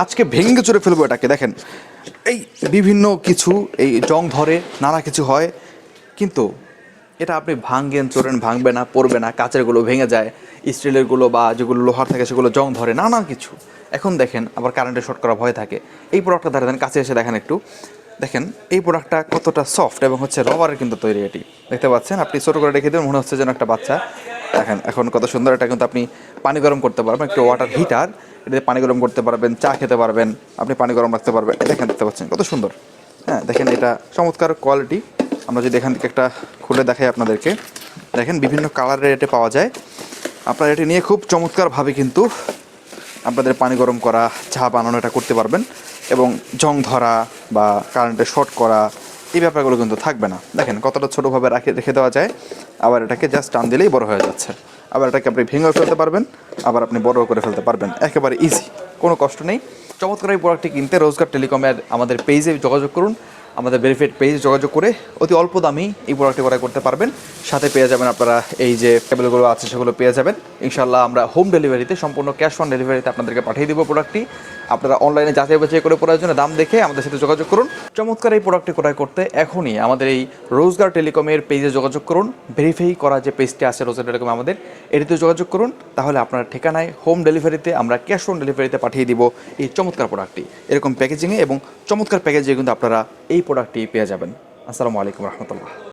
আজকে ভেঙে চুরে ফেলবো এটাকে। দেখেন এই বিভিন্ন কিছু এই জং ধরে, নানা কিছু হয়, কিন্তু এটা আপনি ভাঙবেন চোরেন ভাঙবে না, পড়বে না, কাচেরগুলো ভেঙে যায়, স্টিলেরগুলো বা যেগুলো লোহার থাকে সেগুলো জং ধরে, নানা কিছু। এখন দেখেন আবার কারেন্টে শর্ট করা ভয় থাকে। এই প্রোডাক্টটা ধরে দেন, কাছে এসে দেখেন একটু, দেখেন এই প্রোডাক্টটা কতটা সফট এবং হচ্ছে রবারের কিন্তু তৈরি। এটি দেখতে পাচ্ছেন, আপনি ছোটো করে রেখে দেবেন, মনে হচ্ছে যেন একটা বাচ্চা। দেখেন এখন কত সুন্দর। এটা কিন্তু আপনি পানি গরম করতে পারবেন, একটু ওয়াটার হিটার, এটাতে পানি গরম করতে পারবেন, চা খেতে পারবেন, আপনি পানি গরম রাখতে পারবেন। দেখেন দেখতে পাচ্ছেন কত সুন্দর। হ্যাঁ দেখেন এটা চমৎকার কোয়ালিটি। আমরা যদি এখান থেকে একটা খুলে দেখাই আপনাদেরকে, দেখেন বিভিন্ন কালারের এটা পাওয়া যায়। আপনারা এটি নিয়ে খুব চমৎকারভাবে কিন্তু আপনাদের পানি গরম করা, চা বানানো এটা করতে পারবেন, এবং জং ধরা বা কারেন্টে শর্ট করা এই ব্যাপারগুলো কিন্তু থাকবে না। দেখেন কতটা ছোটোভাবে রেখে দেওয়া যায়, আবার এটাকে জাস্ট টান দিলেই বড় হয়ে যাচ্ছে। আবার এটাকে আপনি ভেঙেও ফেলতে পারবেন, আবার আপনি বড় করে ফেলতে পারবেন, একেবারে ইজি, কোনো কষ্ট নেই। চমৎকার এই প্রোডাক্টটি কিনতে রোজগার টেলিকমের আমাদের পেজে যোগাযোগ করুন। আমাদের ভেরিফাইড পেজে যোগাযোগ করে অতি অল্প দামেই এই প্রোডাক্টটি ক্রয় করতে পারবেন। সাথে পেয়ে যাবেন আপনারা এই যে কেবলগুলো আছে সেগুলো পেয়ে যাবেন। ইনশাআল্লাহ আমরা হোম ডেলিভারিতে, সম্পূর্ণ ক্যাশ অন ডেলিভারিতে আপনাদেরকে পাঠিয়ে দিব প্রোডাক্টটি। আপনারা অনলাইনে যাচাই বাছাই করে প্রয়োজনে দাম দেখে আমাদের সাথে যোগাযোগ করুন। চমৎকার এই প্রোডাক্টটি ক্রয় করতে এখনই আমাদের এই রোজগার টেলিকমের পেজে যোগাযোগ করুন। ভেরিফাই করা যে পেজটি আছে রোজগার টেলিকম আমাদের, এটিতে যোগাযোগ করুন। তাহলে আপনার ঠিকানায় হোম ডেলিভারিতে আমরা ক্যাশ অন ডেলিভারিতে পাঠিয়ে দিব এই চমৎকার প্রোডাক্টটি। এরকম প্যাকেজিংয়ে এবং চমৎকার প্যাকেজে কিন্তু আপনারা এই প্রোডাক্টটি পেয়ে যাবেন। আসসালামু আলাইকুম রহমতুল্লাহ।